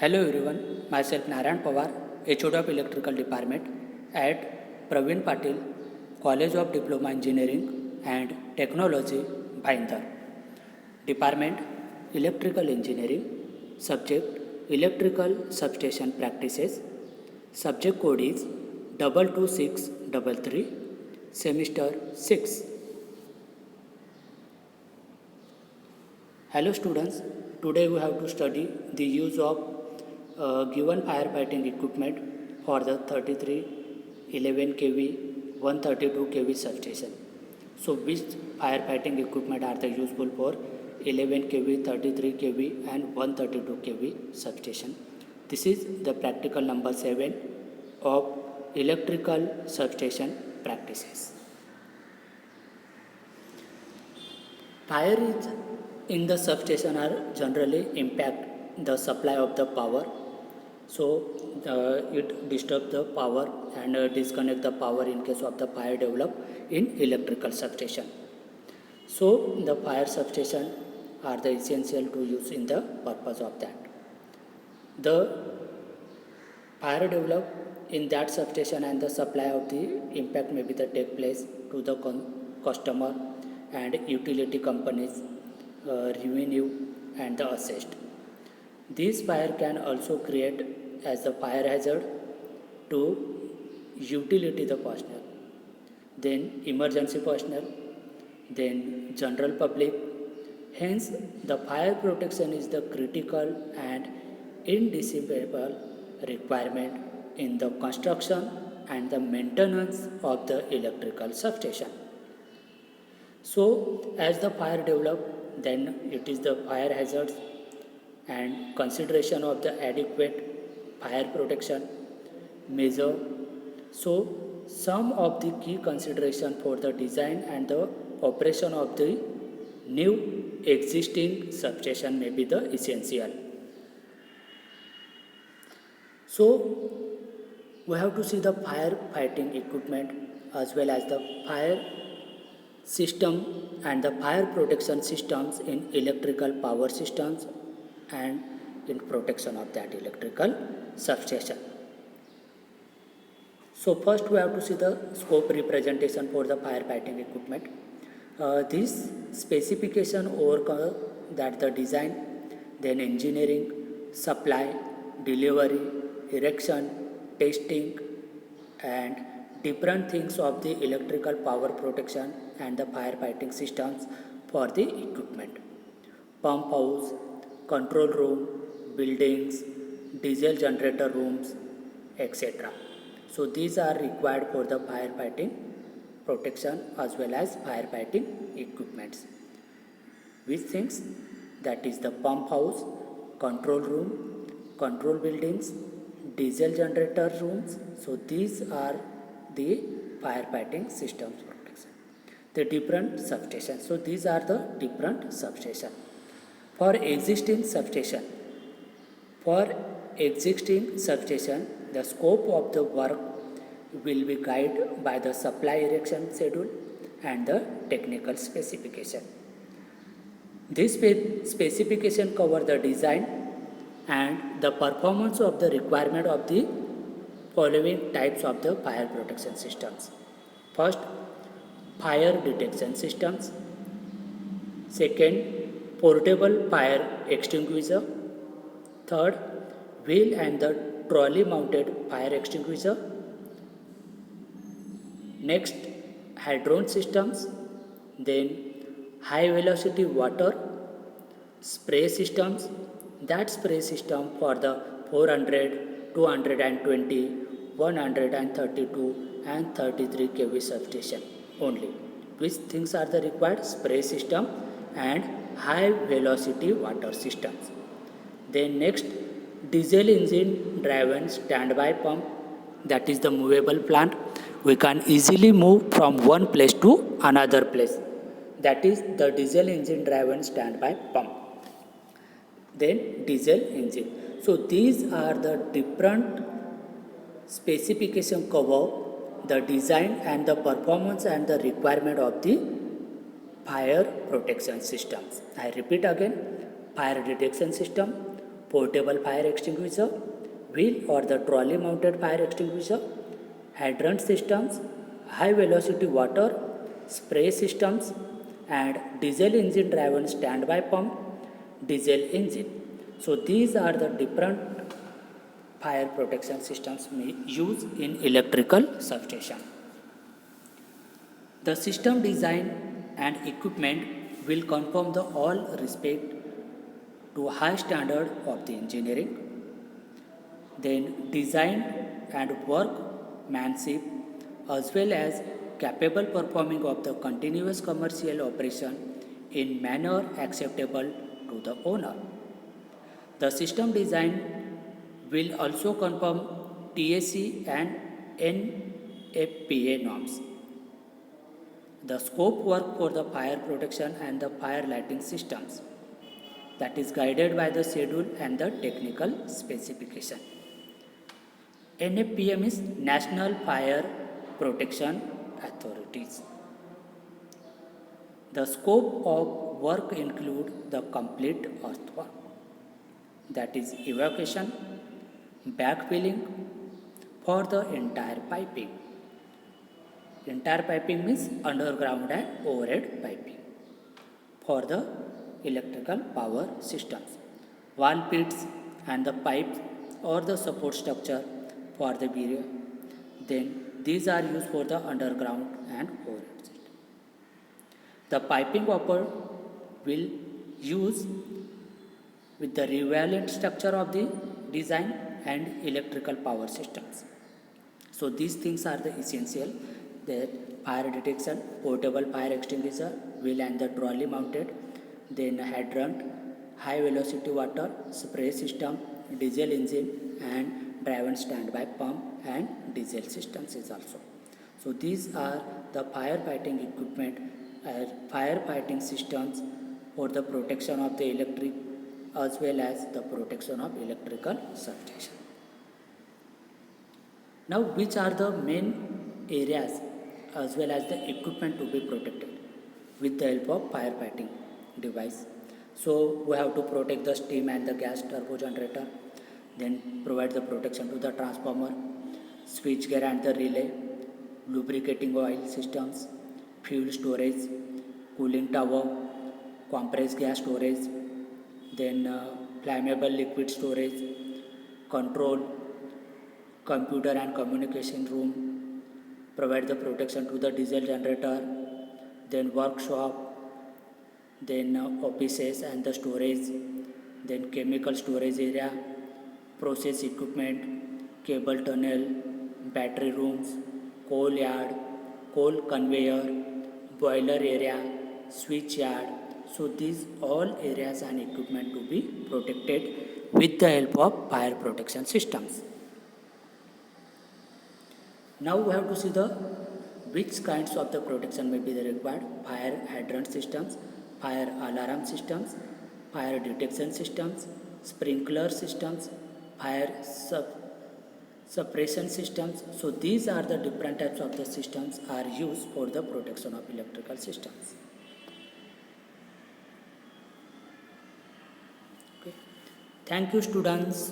Hello everyone, myself Narayan Pawar, HOD of Electrical Department at Praveen Patil, College of Diploma Engineering and Technology, Bhayandar. Department Electrical Engineering, Subject Electrical Substation Practices, Subject code is 22633, Semester 6. Hello students, today we have to study the use of given firefighting equipment for the 33, 11 kV, 132 kV substation. So which firefighting equipment are the useful for 11 kV, 33 kV and 132 kV substation? This is the practical number 7 of electrical substation practices. Fire is in the substation are generally impact the supply of the power, so it disturbs the power and disconnect the power in case of the fire develop in electrical substation. So the fire substation are the essential to use in the purpose of that. The fire develop in that substation and the supply of the impact may be the take place to the customer and utility companies revenue and the assessed. This fire can also create as a fire hazard to utility the personnel, then emergency personnel, then general public. Hence, the fire protection is the critical and indispensable requirement in the construction and the maintenance of the electrical substation. So, as the fire develop, then it is the fire hazards and consideration of the adequate fire protection measure. So, some of the key consideration for the design and the operation of the new existing substation may be the essential. So, we have to see the fire fighting equipment as well as the fire system and the fire protection systems in electrical power systems and in protection of that electrical substation. So first we have to see the scope representation for the firefighting equipment. This specification overcover that the design, then engineering, supply, delivery, erection, testing and different things of the electrical power protection and the firefighting systems for the equipment. Pump house, control room, buildings, diesel generator rooms, etc. So these are required for the firefighting protection as well as firefighting equipments. Which things? That is the pump house, control room, control buildings, diesel generator rooms. So these are the firefighting systems protection. The different substations. So these are the different substations. For existing substation, the scope of the work will be guided by the supply erection schedule and the technical specification. This specification cover the design and the performance of the requirement of the following types of the fire protection systems. First, fire detection systems. Second, portable fire extinguisher. Third, wheel and the trolley mounted fire extinguisher. Next, hydrant systems. Then, high velocity water spray systems. That spray system for the 400, 220, 132 and 33 kV substation only. Which things are the required? Spray system and high velocity water systems. Then next, diesel engine driven standby pump, that is the movable plant. We can easily move from one place to another place. That is the diesel engine driven standby pump. Then diesel engine. So these are the different specification cover the design and the performance and the requirement of the fire protection systems. I repeat again, fire detection system, portable fire extinguisher, wheel or the trolley mounted fire extinguisher, hydrant systems, high velocity water spray systems, and diesel engine driven standby pump, diesel engine. So these are the different fire protection systems we use in electrical substation. The system design and equipment will conform the all respect to high standard of the engineering. Then design and workmanship as well as capable performing of the continuous commercial operation in manner acceptable to the owner. The system design will also conform TSE and NFPA norms. The scope work for the fire protection and the fire lighting systems that is guided by the schedule and the technical specification. NFPA is National Fire Protection Authorities. The scope of work include the complete earthwork, that is evacuation, backfilling for the entire piping. Entire piping means underground and overhead piping for the electrical power systems. Wall pits and the pipes or the support structure for the barrier. Then these are used for the underground and overhead system. The piping copper will use with the relevant structure of the design and electrical power systems. So these things are the essential, that fire detection, portable fire extinguisher, wheel and the trolley mounted, then hydrant, high velocity water spray system, diesel engine and driven standby pump and diesel systems is also. So these are the firefighting equipment, firefighting systems for the protection of the electric as well as the protection of electrical substation. Now, which are the main areas as well as the equipment to be protected with the help of firefighting device? So we have to protect the steam and the gas turbo generator, then provide the protection to the transformer, switchgear and the relay, lubricating oil systems, fuel storage, cooling tower, compressed gas storage, then flammable liquid storage, control, computer and communication room, provide the protection to the diesel generator, then workshop, then offices and the storage, then chemical storage area, process equipment, cable tunnel, battery rooms, coal yard, coal conveyor, boiler area, switch yard. So these all areas and equipment to be protected with the help of fire protection systems. Now we have to see the which kinds of the protection may be required: fire hydrant systems, fire alarm systems, fire detection systems, sprinkler systems, fire suppression systems. So these are the different types of the systems are used for the protection of electrical systems. Okay. Thank you, students.